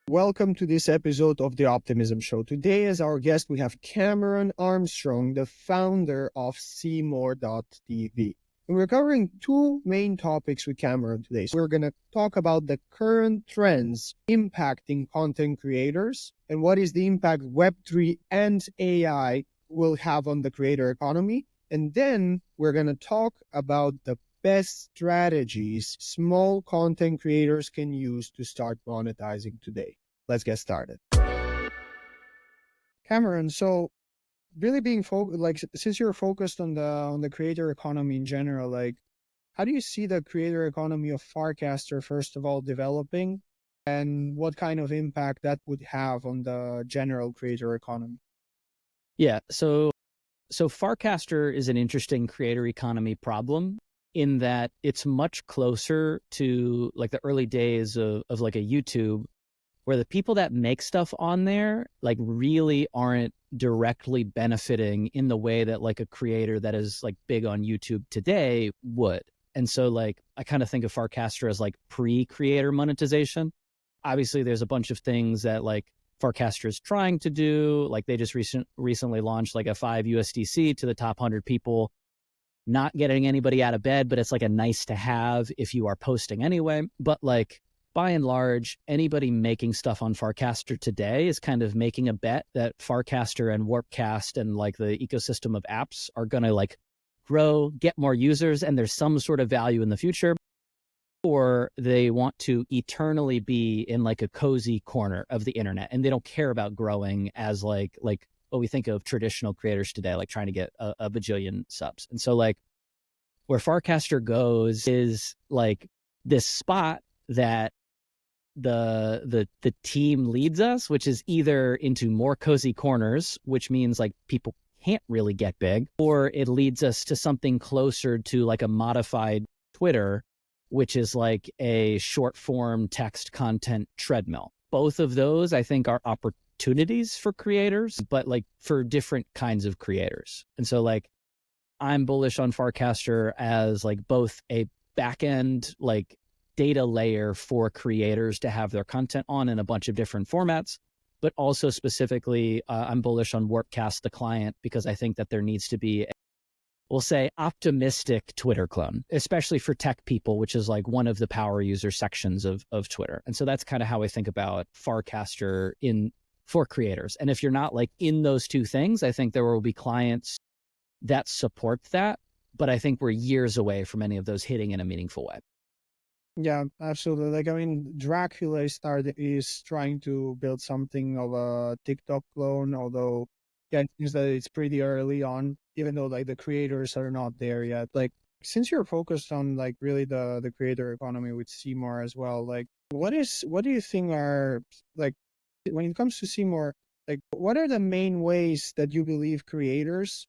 Welcome to this episode of the Optimism Show. Today, as our guest, we have Cameron Armstrong, the founder of Seemore.tv. And we're covering two main topics with Cameron today. So we're going to talk about the current trends impacting content creators and what is the impact Web3 and AI will have on the creator economy. And then we're going to talk about the best strategies small content creators can use to start monetizing today. Let's get started. Cameron, so really being since you're focused on the creator economy in general, how do you see the creator economy of Farcaster first of all developing, and what kind of impact that would have on the general creator economy? Yeah, so Farcaster is an interesting creator economy problem in that it's much closer to like the early days of like a YouTube, where the people that make stuff on there like really aren't directly benefiting in the way that like a creator that is like big on YouTube today would. And so like I kind of think of Farcaster as like pre-creator monetization. Obviously there's a bunch of things that like Farcaster is trying to do. Like they just recently launched like a 5 USDC to the top 100 people, not getting anybody out of bed, but it's like a nice to have if you are posting anyway. But like by and large, anybody making stuff on Farcaster today is kind of making a bet that Farcaster and Warpcast and like the ecosystem of apps are going to like grow, get more users, and there's some sort of value in the future. Or they want to eternally be in like a cozy corner of the internet, and they don't care about growing as like what we think of traditional creators today, like trying to get a bajillion subs. And so like where Farcaster goes is like this spot that the team leads us, which is either into more cozy corners, which means like people can't really get big, or it leads us to something closer to like a modified Twitter, which is like a short form text content treadmill. Both of those I think are opportunities for creators, but like for different kinds of creators. And so like I'm bullish on Farcaster as like both a backend like data layer for creators to have their content on in a bunch of different formats, but also specifically I'm bullish on Warpcast, the client, because I think that there needs to be we'll say optimistic Twitter clone, especially for tech people, which is like one of the power user sections of Twitter. And so that's kind of how I think about Farcaster for creators. And if you're not like in those two things, I think there will be clients that support that, but I think we're years away from any of those hitting in a meaningful way. Yeah, absolutely. Like, I mean, Dracula is trying to build something of a TikTok clone, although yeah, it seems that it's pretty early on, even though like the creators are not there yet. Like, since you're focused on like really the creator economy with Seemore as well, like what do you think are like when it comes to Seemore, like what are the main ways that you believe creators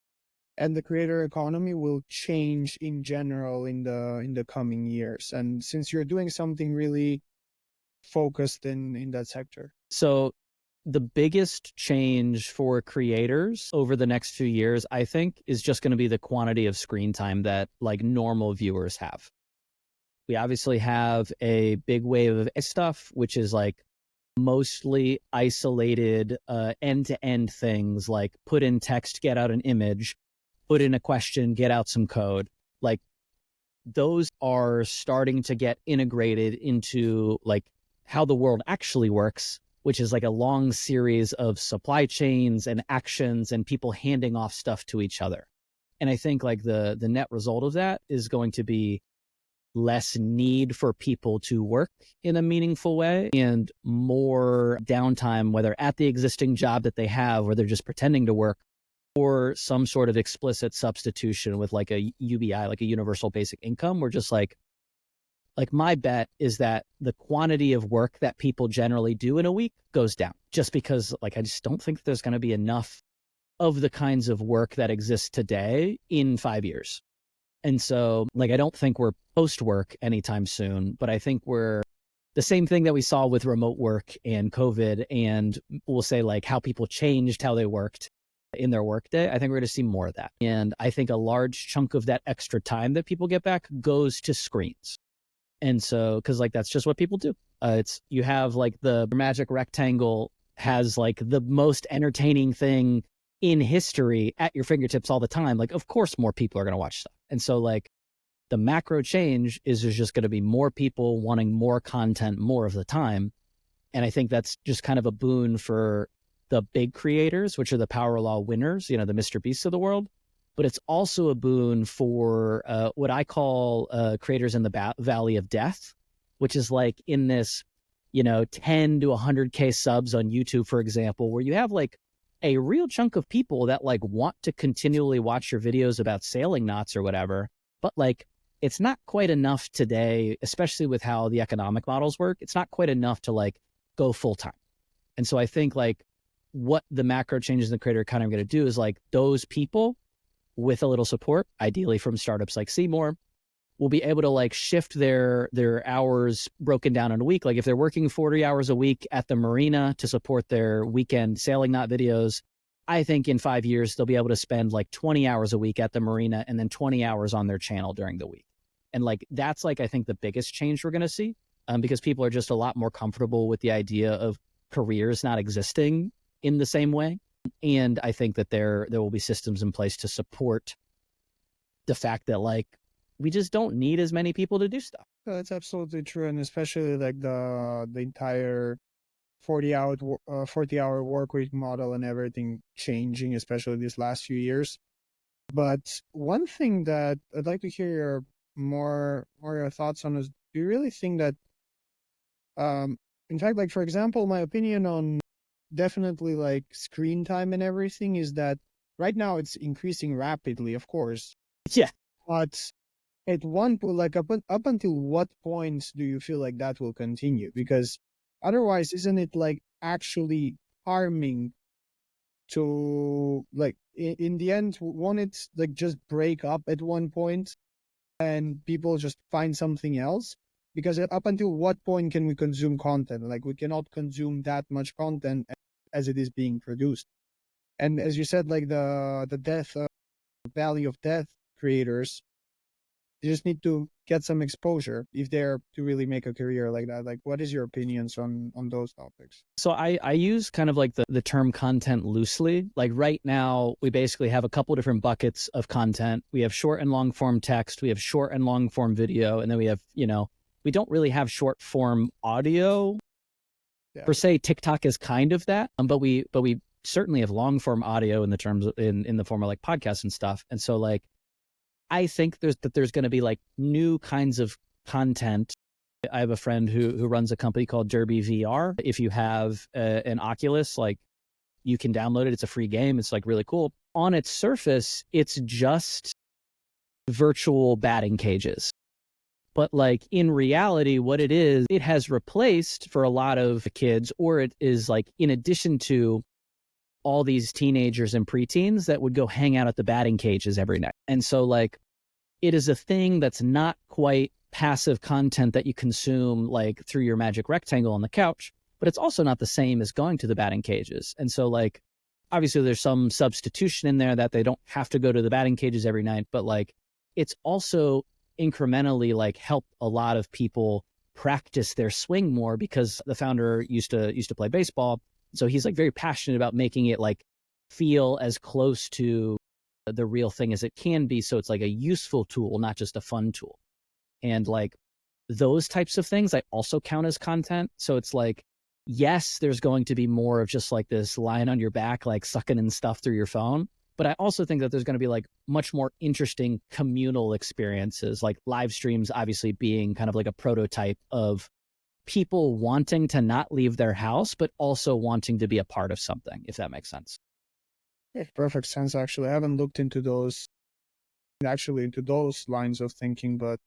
and the creator economy will change in general in the coming years? And since you're doing something really focused in that sector. So the biggest change for creators over the next few years, I think, is just going to be the quantity of screen time that like normal viewers have. We obviously have a big wave of stuff, which is like mostly isolated end-to-end things like put in text, get out an image, put in a question, get out some code. Like those are starting to get integrated into like how the world actually works, which is like a long series of supply chains and actions and people handing off stuff to each other. And I think like the net result of that is going to be less need for people to work in a meaningful way and more downtime, whether at the existing job that they have or they're just pretending to work, or some sort of explicit substitution with like a UBI, like a universal basic income, where just like my bet is that the quantity of work that people generally do in a week goes down, just because like I just don't think there's going to be enough of the kinds of work that exists today in 5 years. And so like I don't think we're post work anytime soon, but I think we're the same thing that we saw with remote work and COVID, and we'll say like how people changed how they worked in their workday. I think we're going to see more of that. And I think a large chunk of that extra time that people get back goes to screens. And so, because like that's just what people do. It's you have like the magic rectangle has like the most entertaining thing in history at your fingertips all the time. Like, of course, more people are going to watch stuff. And so, like, the macro change is there's just going to be more people wanting more content more of the time. And I think that's just kind of a boon for the big creators, which are the power law winners, you know, the Mr. Beasts of the world. But it's also a boon for what I call creators in the valley of death, which is like in this, you know, 10 to 100K subs on YouTube, for example, where you have like a real chunk of people that like want to continually watch your videos about sailing knots or whatever. But like, it's not quite enough today, especially with how the economic models work. It's not quite enough to like go full time. And so I think like what the macro changes in the creator economy are going to do is like those people with a little support, ideally from startups like Seemore, will be able to like shift their hours broken down in a week. Like if they're working 40 hours a week at the marina to support their weekend sailing knot videos, I think in 5 years, they'll be able to spend like 20 hours a week at the marina and then 20 hours on their channel during the week. And like, that's like, I think the biggest change we're going to see because people are just a lot more comfortable with the idea of careers not existing in the same way. And I think that there will be systems in place to support the fact that like, we just don't need as many people to do stuff. That's absolutely true. And especially like the entire 40-hour work week model and everything changing, especially these last few years. But one thing that I'd like to hear your thoughts on is, do you really think that, in fact, like, for example, my opinion on definitely like screen time and everything is that right now it's increasing rapidly, of course. Yeah. But at one point, like up until what points do you feel like that will continue? Because otherwise, isn't it like actually harming to like in the end, won't it like just break up at one point and people just find something else? Because up until what point can we consume content? Like we cannot consume that much content as it is being produced. And as you said, like the death valley of death creators, they just need to get some exposure if they're to really make a career like that. Like, what is your opinions on those topics? So I use kind of like the term content loosely. Like right now, we basically have a couple different buckets of content. We have short and long form text. We have short and long form video. And then we have, you know, we don't really have short form audio. Yeah. Per se, TikTok is kind of that. But we certainly have long form audio in the terms of, in the form of like podcasts and stuff. And so like, I think there's going to be like new kinds of content. I have a friend who runs a company called Derby VR. If you have an Oculus, like you can download it. It's a free game. It's like really cool. On its surface, it's just virtual batting cages. But like in reality, what it is, it has replaced for a lot of kids, or it is like in addition to all these teenagers and preteens that would go hang out at the batting cages every night. And so like, it is a thing that's not quite passive content that you consume like through your magic rectangle on the couch, but it's also not the same as going to the batting cages. And so like, obviously there's some substitution in there that they don't have to go to the batting cages every night, but like, it's also incrementally like helped a lot of people practice their swing more because the founder used to play baseball. So he's like very passionate about making it like feel as close to the real thing as it can be. So it's like a useful tool, not just a fun tool. And like those types of things, I also count as content. So it's like, yes, there's going to be more of just like this lying on your back, like sucking in stuff through your phone. But I also think that there's going to be like much more interesting communal experiences, like live streams, obviously being kind of like a prototype of people wanting to not leave their house, but also wanting to be a part of something, if that makes sense. It perfect sense, actually. I haven't looked into those lines of thinking, but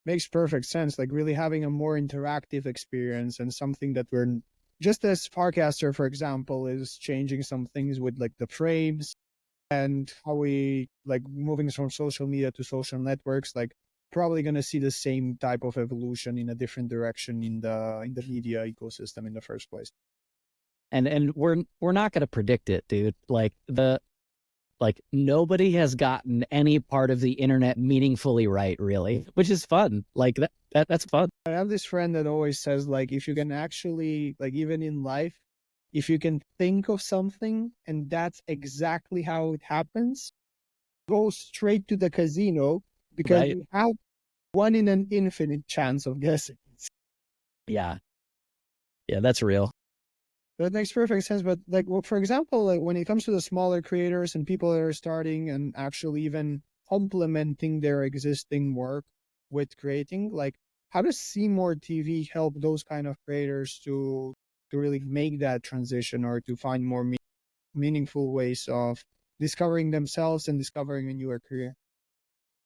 makes perfect sense. Like really having a more interactive experience and something that we're just as Farcaster, for example, is changing some things with like the frames and how we like moving from social media to social networks, like probably going to see the same type of evolution in a different direction in the media ecosystem in the first place. And we're not going to predict it, dude. Like nobody has gotten any part of the internet meaningfully right, really, which is fun. Like That's fun. I have this friend that always says, like, if you can actually, like, even in life, if you can think of something and that's exactly how it happens, go straight to the casino because Right. you have one in an infinite chance of guessing. Yeah. Yeah, that's real. That makes perfect sense. But like, well, for example, like when it comes to the smaller creators and people that are starting and actually even complementing their existing work with creating, like, how does Seymour TV help those kind of creators to really make that transition or to find more meaningful ways of discovering themselves and discovering a newer career?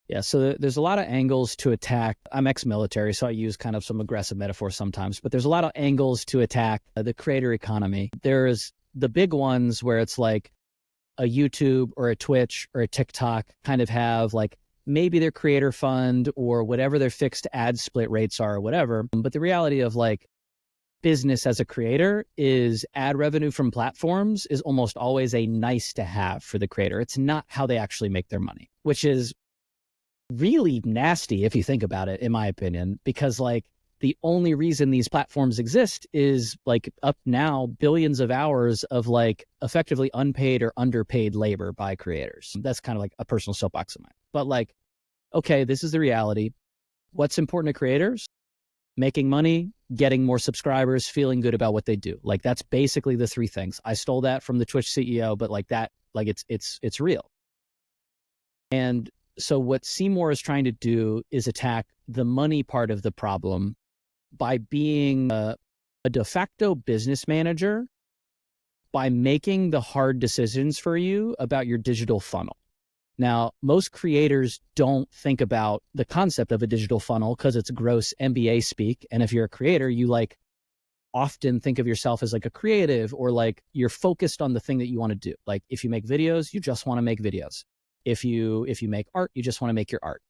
Yeah, so there's a lot of angles to attack. I'm ex-military, so I use kind of some aggressive metaphors sometimes, but there's a lot of angles to attack the creator economy. There's the big ones where it's like a YouTube or a Twitch or a TikTok kind of have like maybe their creator fund or whatever their fixed ad split rates are or whatever. But the reality of like business as a creator is ad revenue from platforms is almost always a nice to have for the creator. It's not how they actually make their money, which is really nasty if you think about it, in my opinion, because like the only reason these platforms exist is like up now billions of hours of like effectively unpaid or underpaid labor by creators. That's kind of like a personal soapbox of mine. But like, okay, this is the reality. What's important to creators? Making money, getting more subscribers, feeling good about what they do. Like that's basically the three things. I stole that from the Twitch CEO, but like that, like it's real. And so what Seymour is trying to do is attack the money part of the problem by being a de facto business manager, by making the hard decisions for you about your digital funnel. Now, most creators don't think about the concept of a digital funnel because it's gross MBA speak. And if you're a creator, you like often think of yourself as like a creative or like you're focused on the thing that you want to do. Like if you make videos, you just want to make videos. If you make art, you just want to make your art.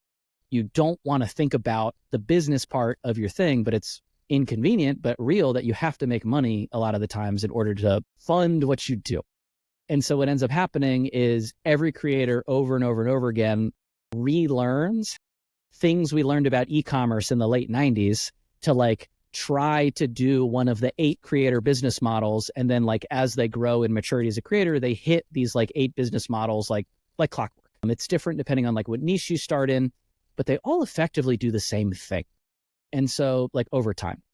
You don't want to think about the business part of your thing, but it's inconvenient but real that you have to make money a lot of the times in order to fund what you do. And so what ends up happening is every creator over and over and over again relearns things we learned about e-commerce in the late 90s to like try to do one of the 8 creator business models. And then like as they grow in maturity as a creator, they hit these like 8 business models like clockwork. It's different depending on like what niche you start in, but they all effectively do the same thing. And so like over time.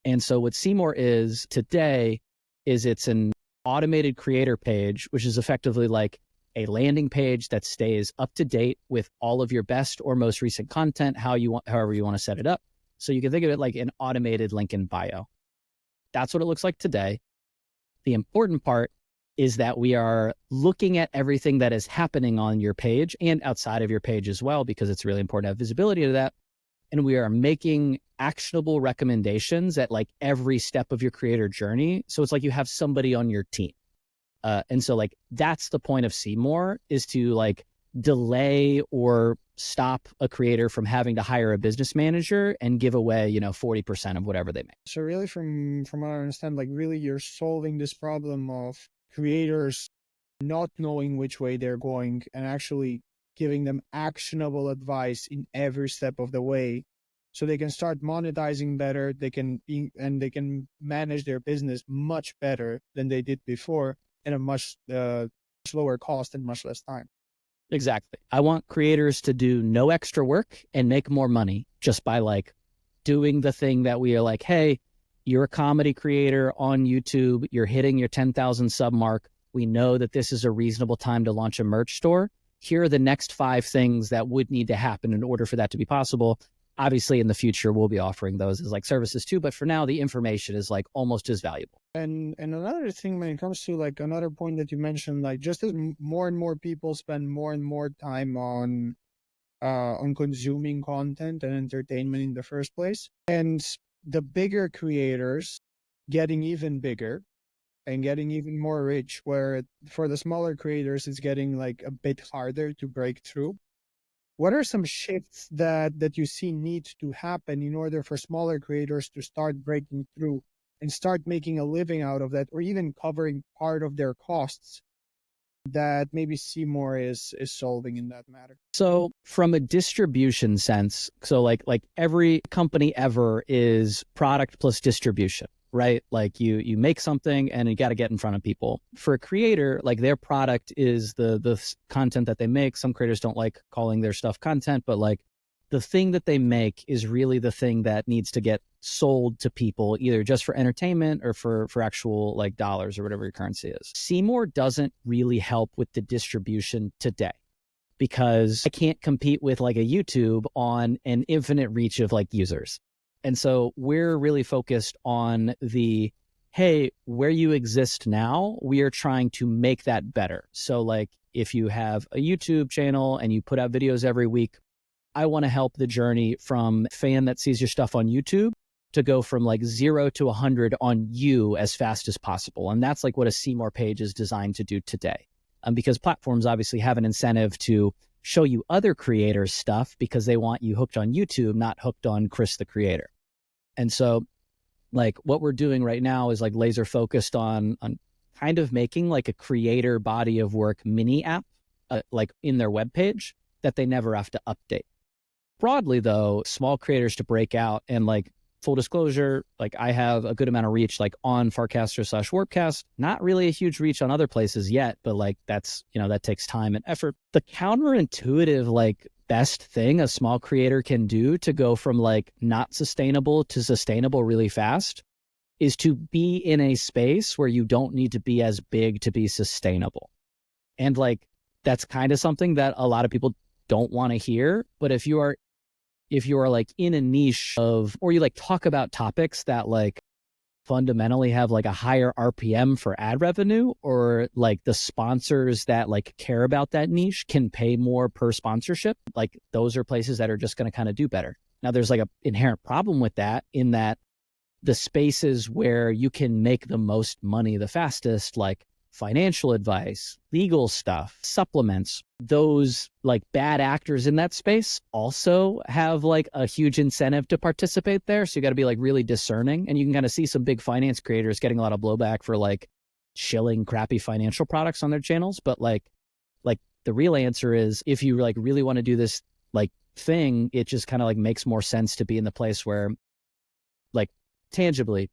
And so what Seymour is today is it's an automated creator page, which is effectively like a landing page that stays up to date with all of your best or most recent content, however you want to set it up. So you can think of it like an automated link in bio. That's what it looks like today. The important part is that we are looking at everything that is happening on your page and outside of your page as well, because it's really important to have visibility to that. And we are making actionable recommendations at like every step of your creator journey. So it's like you have somebody on your team. And so like that's the point of Seymour, is to like delay or stop a creator from having to hire a business manager and give away, 40% of whatever they make. So really, from what I understand, like really, you're solving this problem of creators not knowing which way they're going and actually giving them actionable advice in every step of the way, so they can start monetizing better. They can manage their business much better than they did before, in a much lower cost and much less time. Exactly. I want creators to do no extra work and make more money just by like doing the thing that we are like, hey, you're a comedy creator on YouTube, you're hitting your 10,000 sub mark. We know that this is a reasonable time to launch a merch store. Here are the next 5 things that would need to happen in order for that to be possible. Obviously, in the future, we'll be offering those as like services too. But for now, the information is like almost as valuable. And another thing, when it comes to like another point that you mentioned, like just as more and more people spend more and more time on consuming content and entertainment in the first place, and the bigger creators getting even bigger and getting even more rich, where for the smaller creators it's getting like a bit harder to break through. What are some shifts that you see need to happen in order for smaller creators to start breaking through and start making a living out of that, or even covering part of their costs that maybe Seemore is solving in that matter? So from a distribution sense, so like every company ever is product plus distribution, right? Like you make something and you got to get in front of people. For a creator, like their product is the content that they make. Some creators don't like calling their stuff content, but like the thing that they make is really the thing that needs to get sold to people, either just for entertainment or for actual like dollars or whatever your currency is. Seemore doesn't really help with the distribution today, because I can't compete with like a YouTube on an infinite reach of like users. And so we're really focused on the, hey, where you exist now, we are trying to make that better. So like if you have a YouTube channel and you put out videos every week, I want to help the journey from fan that sees your stuff on YouTube to go from like 0 to 100 on you as fast as possible. And that's like what a Seemore page is designed to do today. Because platforms obviously have an incentive to show you other creators' stuff because they want you hooked on YouTube, not hooked on Kris the creator. And so like what we're doing right now is like laser focused on kind of making like a creator body of work mini app, like in their webpage that they never have to update. Broadly though, small creators to break out, and like full disclosure, like I have a good amount of reach like on Farcaster/Warpcast, not really a huge reach on other places yet, but like that's, that takes time and effort. The counterintuitive, like best thing a small creator can do to go from like not sustainable to sustainable really fast is to be in a space where you don't need to be as big to be sustainable. And like, that's kind of something that a lot of people don't want to hear. But if you are like in a niche of, or you like talk about topics that like fundamentally have like a higher RPM for ad revenue, or like the sponsors that like care about that niche can pay more per sponsorship, like those are places that are just going to kind of do better. Now there's like an inherent problem with that, in that the spaces where you can make the most money the fastest, like financial advice, legal stuff, supplements, those like bad actors in that space also have like a huge incentive to participate there. So you got to be like really discerning, and you can kind of see some big finance creators getting a lot of blowback for like shilling crappy financial products on their channels. But like the real answer is, if you like really want to do this like thing, it just kind of like makes more sense to be in the place where like tangibly,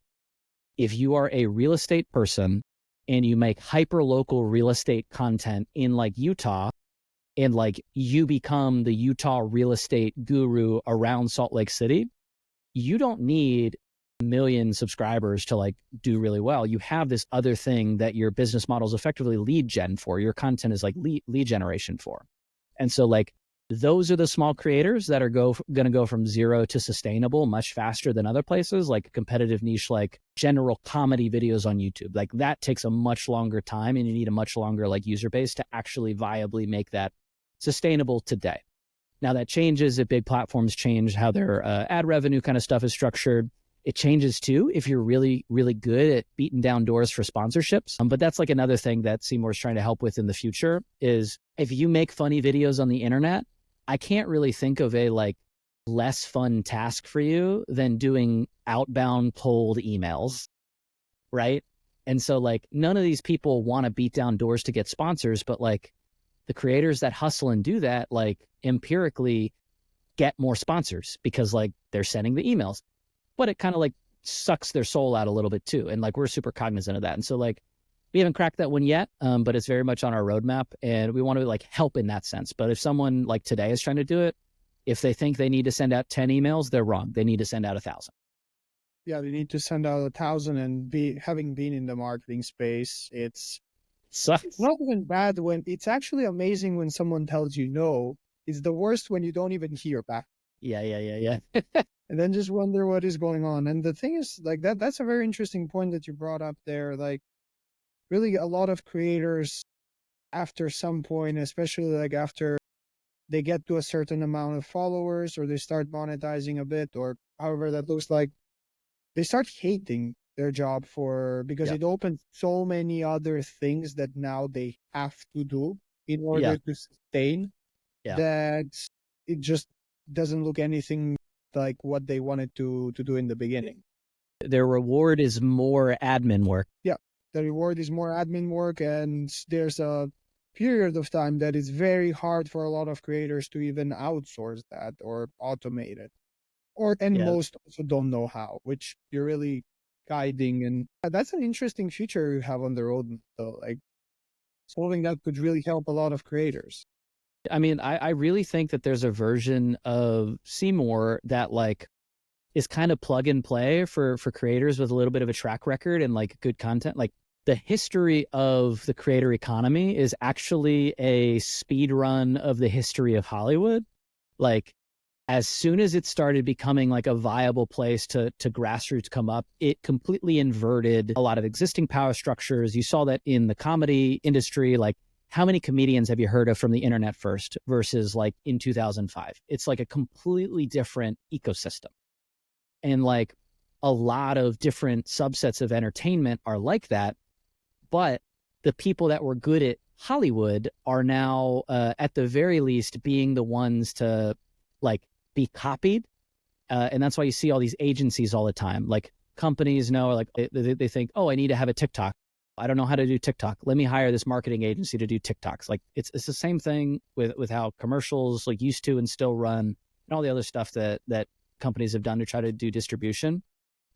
if you are a real estate person and you make hyper local real estate content in like Utah, and like you become the Utah real estate guru around Salt Lake City, you don't need a million subscribers to like do really well. You have this other thing that your business model is effectively lead gen for. Your content is like lead generation for. And so like those are the small creators that are going to go from 0 to sustainable much faster than other places, like a competitive niche like general comedy videos on YouTube. Like that takes a much longer time, and you need a much longer like user base to actually viably make that sustainable today. Now that changes if big platforms change how their ad revenue kind of stuff is structured. It changes too if you're really, really good at beating down doors for sponsorships. But that's like another thing that Seemore is trying to help with in the future, is if you make funny videos on the internet, I can't really think of a like less fun task for you than doing outbound cold emails, right? And so like none of these people want to beat down doors to get sponsors, but like the creators that hustle and do that, like empirically get more sponsors because like they're sending the emails. But it kind of like sucks their soul out a little bit too. And like we're super cognizant of that. And so like we haven't cracked that one yet, but it's very much on our roadmap, and we want to like help in that sense. But if someone like today is trying to do it, if they think they need to send out 10 emails, they're wrong. They need to send out 1,000. Yeah, they need to send out 1,000, and having been in the marketing space, it's Sucks. not even bad when it's actually amazing when someone tells you no. It's the worst when you don't even hear back. Yeah. And then just wonder what is going on. And the thing is, like that's a very interesting point that you brought up there. Like really a lot of creators, after some point, especially like after they get to a certain amount of followers, or they start monetizing a bit, or however that looks like, they start hating their job because Yeah. it opens so many other things that now they have to do in Yeah. order to sustain, Yeah. that it just doesn't look anything like what they wanted to do in the beginning. Their reward is more admin work. Yeah, the reward is more admin work, and there's a period of time that it's very hard for a lot of creators to even outsource that or automate it. And Yeah. most also don't know how, which you're really guiding. And that's an interesting feature you have on the road, though. Like solving that could really help a lot of creators. I mean, I really think that there's a version of Seemore that like is kind of plug and play for creators with a little bit of a track record and like good content. Like the history of the creator economy is actually a speed run of the history of Hollywood. Like as soon as it started becoming like a viable place to grassroots come up, it completely inverted a lot of existing power structures. You saw that in the comedy industry. Like how many comedians have you heard of from the internet first versus like in 2005? It's like a completely different ecosystem. And like a lot of different subsets of entertainment are like that. But the people that were good at Hollywood are now, at the very least, being the ones to like be copied. And that's why you see all these agencies all the time. Like companies know, like they think, oh, I need to have a TikTok. I don't know how to do TikTok. Let me hire this marketing agency to do TikToks. Like it's the same thing with how commercials like used to and still run and all the other stuff that companies have done to try to do distribution.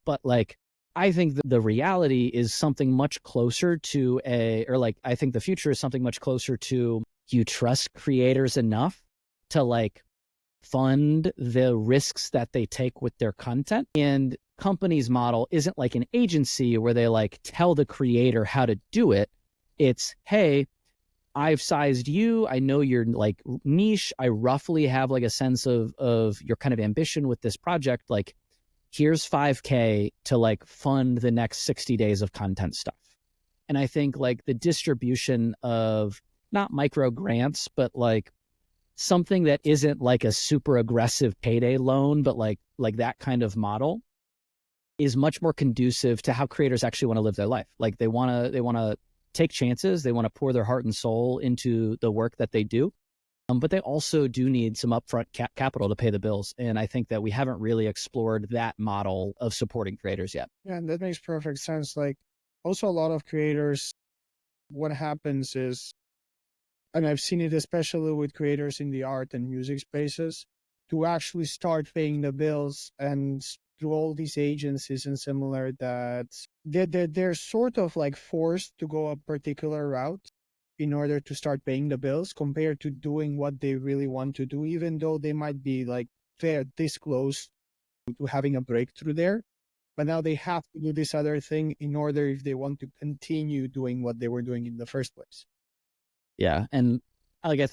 But like I think the reality is something much closer to I think the future is something much closer to you trust creators enough to like fund the risks that they take with their content. And company's model isn't like an agency where they like tell the creator how to do it. It's, hey, I've sized you. I know you're like niche. I roughly have like a sense of your kind of ambition with this project. Like, here's 5K to like fund the next 60 days of content stuff. And I think like the distribution of not micro grants, but like something that isn't like a super aggressive payday loan, but like that kind of model is much more conducive to how creators actually want to live their life. Like they want to take chances. They want to pour their heart and soul into the work that they do. But they also do need some upfront capital to pay the bills. And I think that we haven't really explored that model of supporting creators yet. Yeah, and that makes perfect sense. Like also a lot of creators, what happens is, and I've seen it especially with creators in the art and music spaces, to actually start paying the bills and through all these agencies and similar, that they're sort of like forced to go a particular route in order to start paying the bills compared to doing what they really want to do, even though they might be like they're this close to having a breakthrough there. But now they have to do this other thing in order if they want to continue doing what they were doing in the first place. Yeah. And like, I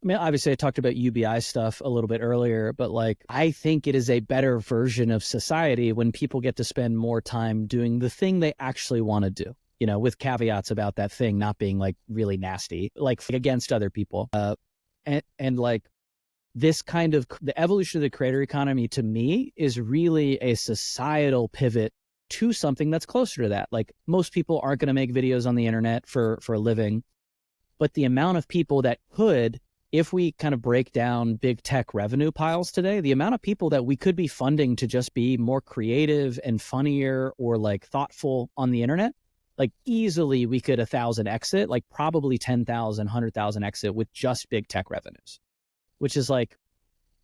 mean, obviously I talked about UBI stuff a little bit earlier, but like, I think it is a better version of society when people get to spend more time doing the thing they actually want to do, you know, with caveats about that thing not being like really nasty, like against other people. And like this kind of the evolution of the creator economy to me is really a societal pivot to something that's closer to that. Like most people aren't going to make videos on the internet for a living, but the amount of people that could, if we kind of break down big tech revenue piles today, the amount of people that we could be funding to just be more creative and funnier or like thoughtful on the internet, like easily we could 1,000 exit, like probably 10,000, 100,000 exit with just big tech revenues, which is like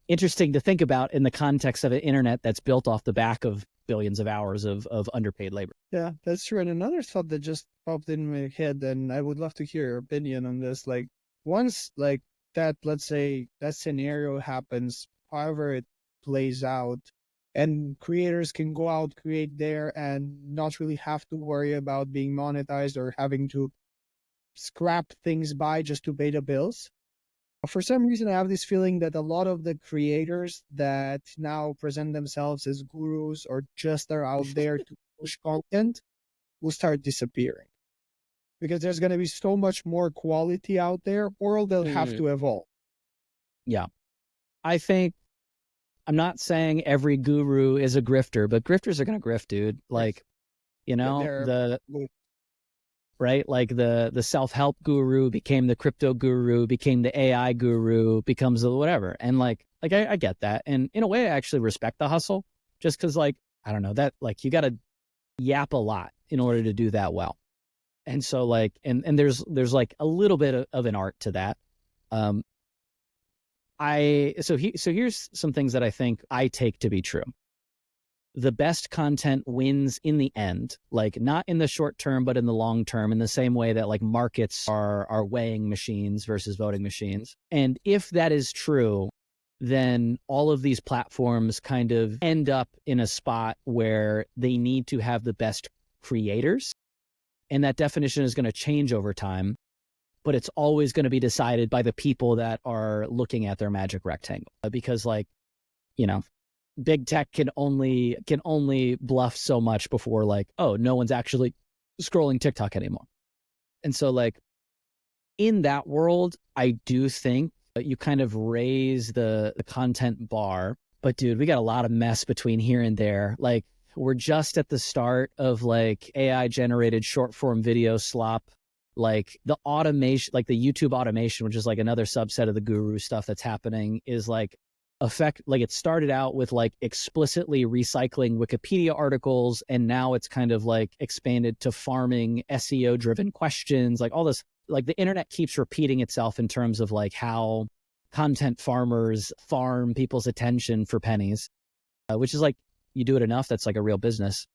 interesting to think about in the context of an internet that's built off the back of billions of hours of underpaid labor. Yeah, that's true. And another thought that just popped in my head, and I would love to hear your opinion on this. Like, once like that, let's say that scenario happens, however it plays out, and creators can go out, create there, and not really have to worry about being monetized or having to scrap things by just to pay the bills. For some reason, I have this feeling that a lot of the creators that now present themselves as gurus or just are out there to push content will start disappearing because there's going to be so much more quality out there, or they'll have to evolve. Yeah. I think I'm not saying every guru is a grifter, but grifters are going to grift, dude. Like, you know, They're right? Like the self-help guru became the crypto guru, became the AI guru, becomes the whatever. And like I get that. And in a way, I actually respect the hustle just because like, I don't know, that like you got to yap a lot in order to do that well. And so like, and there's like a little bit of an art to that. Um, so here's some things that I think I take to be true. The best content wins in the end, like not in the short term, but in the long term, in the same way that like markets are weighing machines versus voting machines. And if that is true, then all of these platforms kind of end up in a spot where they need to have the best creators. And that definition is going to change over time, but it's always going to be decided by the people that are looking at their magic rectangle. Because like, you know, big tech can only bluff so much before like, oh, no one's actually scrolling TikTok anymore. And so like in that world, I do think that you kind of raise the content bar. But dude, we got a lot of mess between here and there. Like we're just at the start of like AI generated short form video slop. Like the automation, like the YouTube automation, which is like another subset of the guru stuff that's happening, is like like it started out with like explicitly recycling Wikipedia articles, and now it's kind of like expanded to farming SEO driven questions, like all this. Like the internet keeps repeating itself in terms of like how content farmers farm people's attention for pennies, which is like, you do it enough, that's like a real business.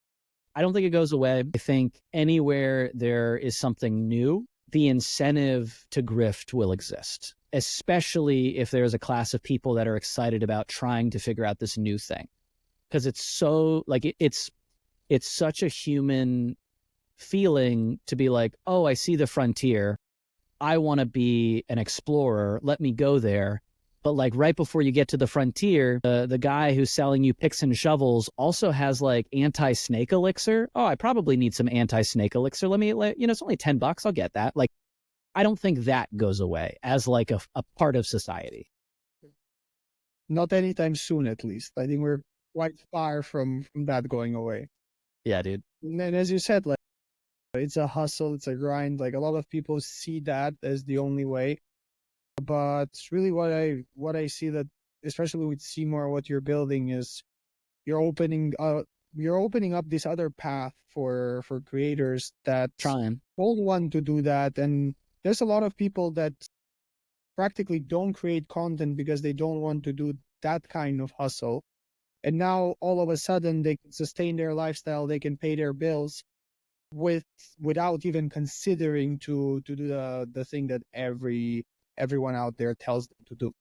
I don't think it goes away. I think anywhere there is something new, the incentive to grift will exist, especially if there's a class of people that are excited about trying to figure out this new thing. Because it's so like it's such a human feeling to be like, oh, I see the frontier. I want to be an explorer. Let me go there. But like right before you get to the frontier, the guy who's selling you picks and shovels also has like anti-snake elixir. Oh, I probably need some anti-snake elixir. It's only $10. I'll get that. Like, I don't think that goes away as like a part of society. Not anytime soon, at least. I think we're quite far from that going away. Yeah, dude. And then, as you said, like it's a hustle, it's a grind. Like a lot of people see that as the only way. But really what I see that, especially with Seemore, what you're building is you're opening up this other path for creators that Trying. don't want to do that. And there's a lot of people that practically don't create content because they don't want to do that kind of hustle. And now all of a sudden they can sustain their lifestyle, they can pay their bills without even considering to do the thing that everyone out there tells them to do.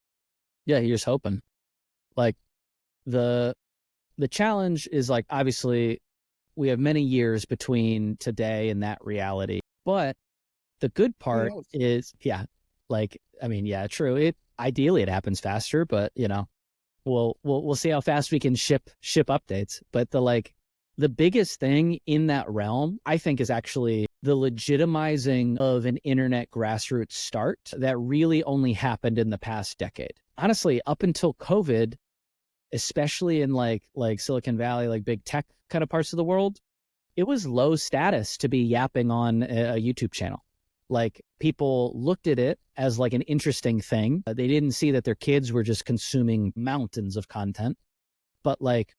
Yeah, you're just hoping. Like the challenge is like, obviously we have many years between today and that reality. But the good part is, yeah, like, I mean, yeah, true. Ideally it happens faster, but you know, we'll see how fast we can ship updates. But the biggest thing in that realm, I think, is actually the legitimizing of an internet grassroots start that really only happened in the past decade. Honestly, up until COVID, especially in like Silicon Valley, like big tech kind of parts of the world, it was low status to be yapping on a YouTube channel. Like people looked at it as like an interesting thing. They didn't see that their kids were just consuming mountains of content, but like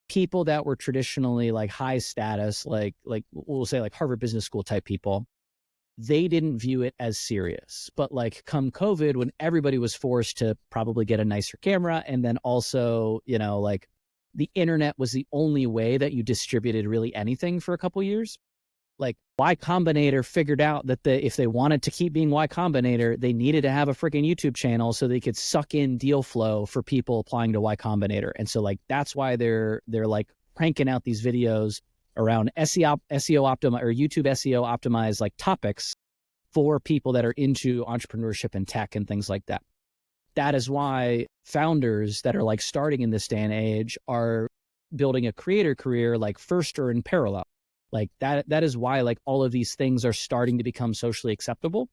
people that were traditionally like high status, like we'll say like Harvard Business School type people, they didn't view it as serious. But like come COVID, when everybody was forced to probably get a nicer camera, and then also, you know, like the internet was the only way that you distributed really anything for a couple years. Like Y Combinator figured out that if they wanted to keep being Y Combinator, they needed to have a freaking YouTube channel so they could suck in deal flow for people applying to Y Combinator. And so like that's why they're like cranking out these videos around SEO optimize or YouTube SEO optimized like topics for people that are into entrepreneurship and tech and things like that. That is why founders that are like starting in this day and age are building a creator career like first or in parallel. Like that is why like all of these things are starting to become socially acceptable.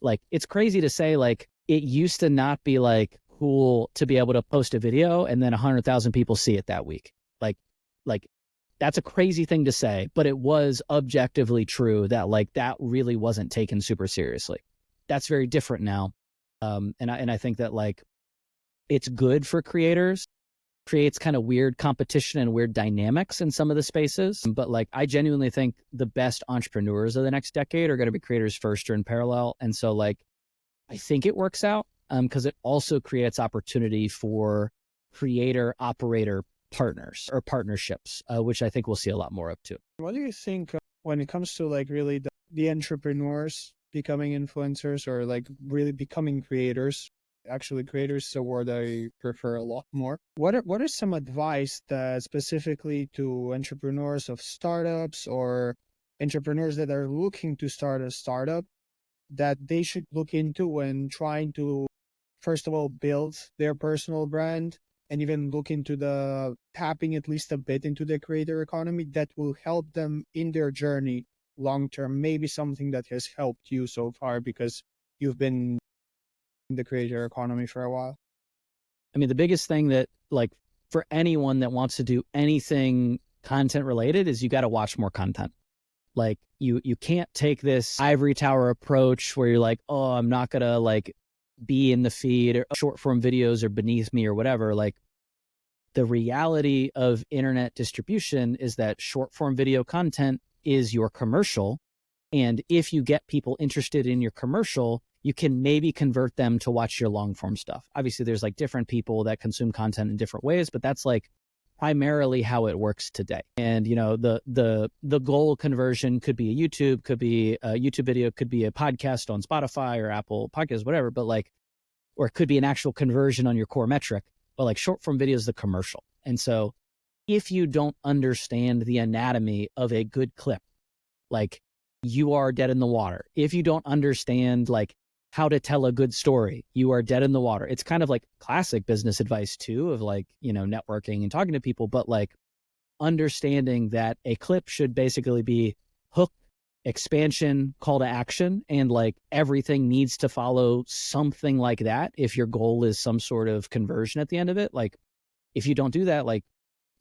Like it's crazy to say, like it used to not be like cool to be able to post a video and then 100,000 people see it that week. Like that's a crazy thing to say, but it was objectively true that like that really wasn't taken super seriously. That's very different now. And I think that like it's good for creators creates kind of weird competition and weird dynamics in some of the spaces. But like, I genuinely think the best entrepreneurs of the next decade are going to be creators first or in parallel. And so like, I think it works out because it also creates opportunity for creator operator partners or partnerships, which I think we'll see a lot more of too. What do you think when it comes to like really the entrepreneurs becoming influencers or like really becoming creators? Actually, creators is a word I prefer a lot more. What are some advice that specifically to entrepreneurs of startups or entrepreneurs that are looking to start a startup that they should look into when trying to, first of all, build their personal brand and even look into the tapping at least a bit into the creator economy that will help them in their journey long term? Maybe something that has helped you so far because you've been in the creator economy for a while. I mean, the biggest thing that like for anyone that wants to do anything content related is you got to watch more content. Like you can't take this ivory tower approach where you're like, oh, I'm not going to like be in the feed or short form videos are beneath me or whatever. Like the reality of internet distribution is that short form video content is your commercial. And if you get people interested in your commercial, you can maybe convert them to watch your long form stuff. Obviously, there's like different people that consume content in different ways, but that's like primarily how it works today. And you know, the goal conversion could be a YouTube video, could be a podcast on Spotify or Apple Podcasts, whatever, but like, or it could be an actual conversion on your core metric, but like short form video is the commercial. And so if you don't understand the anatomy of a good clip, like you are dead in the water. If you don't understand like how to tell a good story, you are dead in the water. It's kind of like classic business advice too, of like, you know, networking and talking to people, but like understanding that a clip should basically be hook, expansion, call to action, and like everything needs to follow something like that. If your goal is some sort of conversion at the end of it, like if you don't do that, like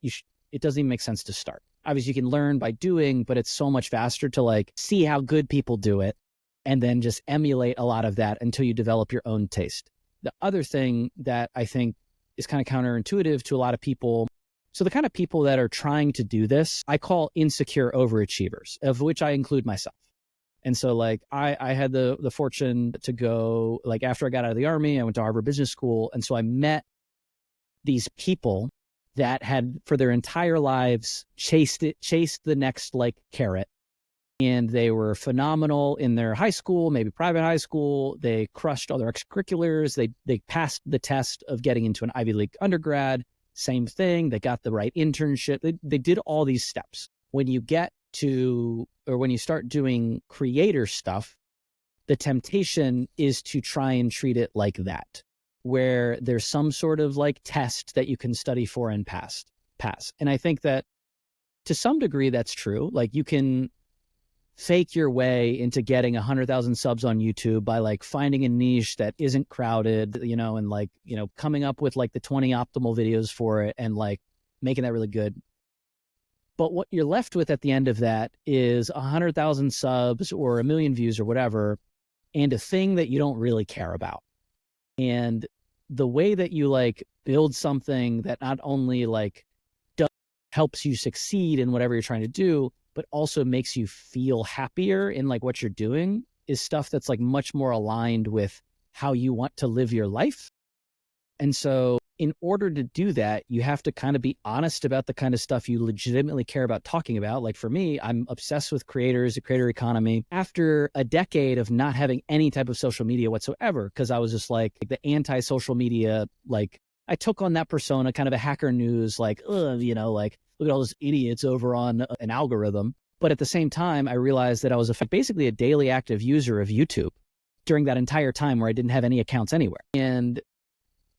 it doesn't even make sense to start. Obviously you can learn by doing, but it's so much faster to like see how good people do it and then just emulate a lot of that until you develop your own taste. The other thing that I think is kind of counterintuitive to a lot of people, so the kind of people that are trying to do this, I call insecure overachievers, of which I include myself. And so like I had the fortune to go, like after I got out of the Army, I went to Harvard Business School. And so I met these people that had for their entire lives chased the next like carrot. And they were phenomenal in their high school, maybe private high school. They crushed all their extracurriculars. They passed the test of getting into an Ivy League undergrad. Same thing. They got the right internship. They did all these steps. When you get to, or when you start doing creator stuff, the temptation is to try and treat it like that, where there's some sort of like test that you can study for and pass. And I think that to some degree that's true. Like you can fake your way into getting 100,000 subs on YouTube by like finding a niche that isn't crowded, you know, and like, you know, coming up with like the 20 optimal videos for it and like making that really good. But what you're left with at the end of that is 100,000 subs or 1 million views or whatever, and a thing that you don't really care about. And the way that you like build something that not only like helps you succeed in whatever you're trying to do, but also makes you feel happier in like what you're doing is stuff that's like much more aligned with how you want to live your life. And so in order to do that, you have to kind of be honest about the kind of stuff you legitimately care about talking about. Like for me, I'm obsessed with creators, the creator economy. After a decade of not having any type of social media whatsoever, because I was just like the anti-social media, like I took on that persona, kind of a hacker news, like, you know, like look at all those idiots over on an algorithm. But at the same time, I realized that I was basically a daily active user of YouTube during that entire time where I didn't have any accounts anywhere. And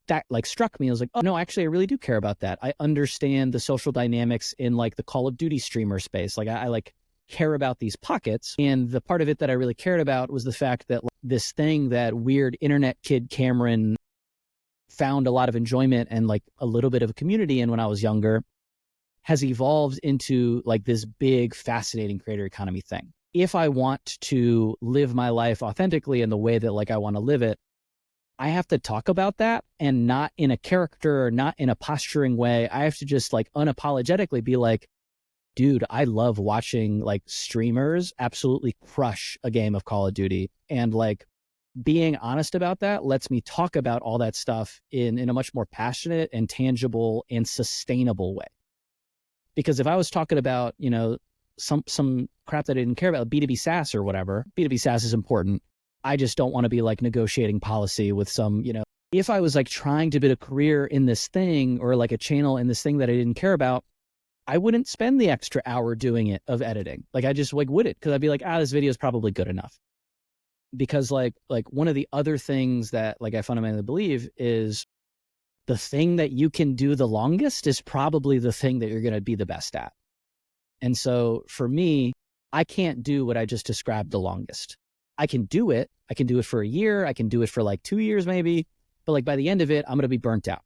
that like struck me. I was like, oh no, actually, I really do care about that. I understand the social dynamics in like the Call of Duty streamer space. Like I like care about these pockets. And the part of it that I really cared about was the fact that like, this thing that weird internet kid Cameron found a lot of enjoyment and like a little bit of a community in when I was younger has evolved into like this big, fascinating creator economy thing. If I want to live my life authentically in the way that like I want to live it, I have to talk about that, and not in a character or not in a posturing way. I have to just like unapologetically be like, dude, I love watching like streamers absolutely crush a game of Call of Duty. And like being honest about that lets me talk about all that stuff in a much more passionate and tangible and sustainable way. Because if I was talking about, you know, some crap that I didn't care about, B2B SaaS or whatever, B2B SaaS is important. I just don't want to be like negotiating policy with some, you know, if I was like trying to build a career in this thing or like a channel in this thing that I didn't care about, I wouldn't spend the extra hour doing it of editing. Like I just like wouldn't, because I'd be like, this video is probably good enough. Because like one of the other things that like I fundamentally believe is the thing that you can do the longest is probably the thing that you're going to be the best at. And so for me, I can't do what I just described the longest. I can do it. I can do it for a year. I can do it for like 2 years maybe. But like by the end of it, I'm going to be burnt out.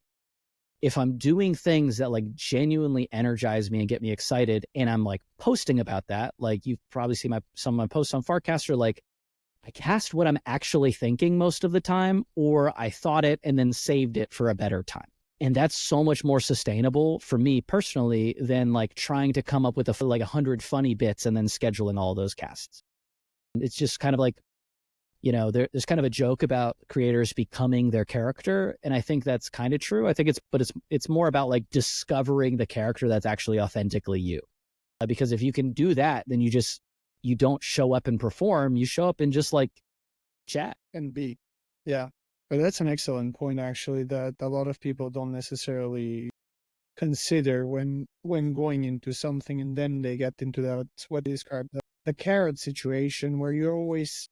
If I'm doing things that like genuinely energize me and get me excited, and I'm like posting about that, like you've probably seen some of my posts on Farcaster, like I cast what I'm actually thinking most of the time, or I thought it and then saved it for a better time. And that's so much more sustainable for me personally than like trying to come up with like 100 funny bits and then scheduling all those casts. It's just kind of like, you know, there's kind of a joke about creators becoming their character. And I think that's kind of true. I think it's more about like discovering the character that's actually authentically you. Because if you can do that, then you don't show up and perform, you show up and just like chat. And be. Yeah. But that's an excellent point, actually, that a lot of people don't necessarily consider when going into something, and then they get into that, what is described the carrot situation, where you're always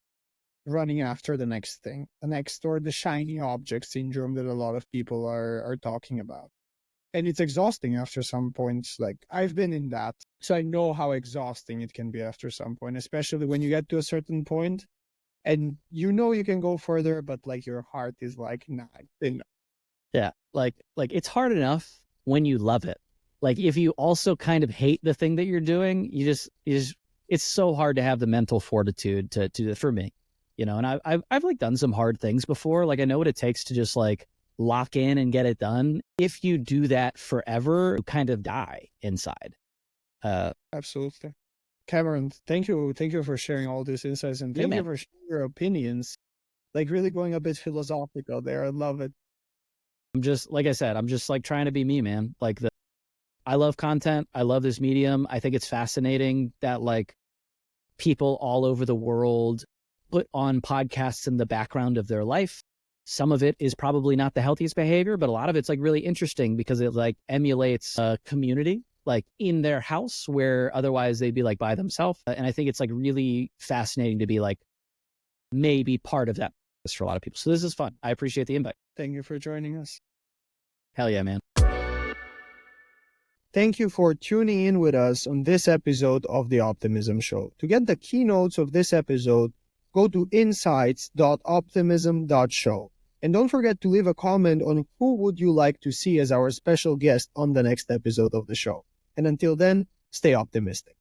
running after the next thing, the next, or the shiny object syndrome that a lot of people are talking about. And it's exhausting after some points. Like I've been in that, so I know how exhausting it can be after some point, especially when you get to a certain point and you know you can go further, but like your heart is like, nah, no. Yeah, like it's hard enough when you love it. Like if you also kind of hate the thing that you're doing, you just it's so hard to have the mental fortitude to do it, for me, you know. And I've like done some hard things before. Like I know what it takes to just like lock in and get it done. If you do that forever, you kind of die inside. Absolutely. Cameron, thank you for sharing all these insights, and thank you for sharing your opinions. Like really going a bit philosophical there. I love it. I'm just, like I said, I'm just like trying to be me, man. Like I love content. I love this medium. I think it's fascinating that like people all over the world put on podcasts in the background of their life. Some of it is probably not the healthiest behavior, but a lot of it's like really interesting because it like emulates a community like in their house where otherwise they'd be like by themselves. And I think it's like really fascinating to be like maybe part of that for a lot of people. So this is fun. I appreciate the invite. Thank you for joining us. Hell yeah, man. Thank you for tuning in with us on this episode of The Optimism Show. To get the keynotes of this episode, go to insights.optimism.show. And don't forget to leave a comment on who would you like to see as our special guest on the next episode of the show. And until then, stay optimistic.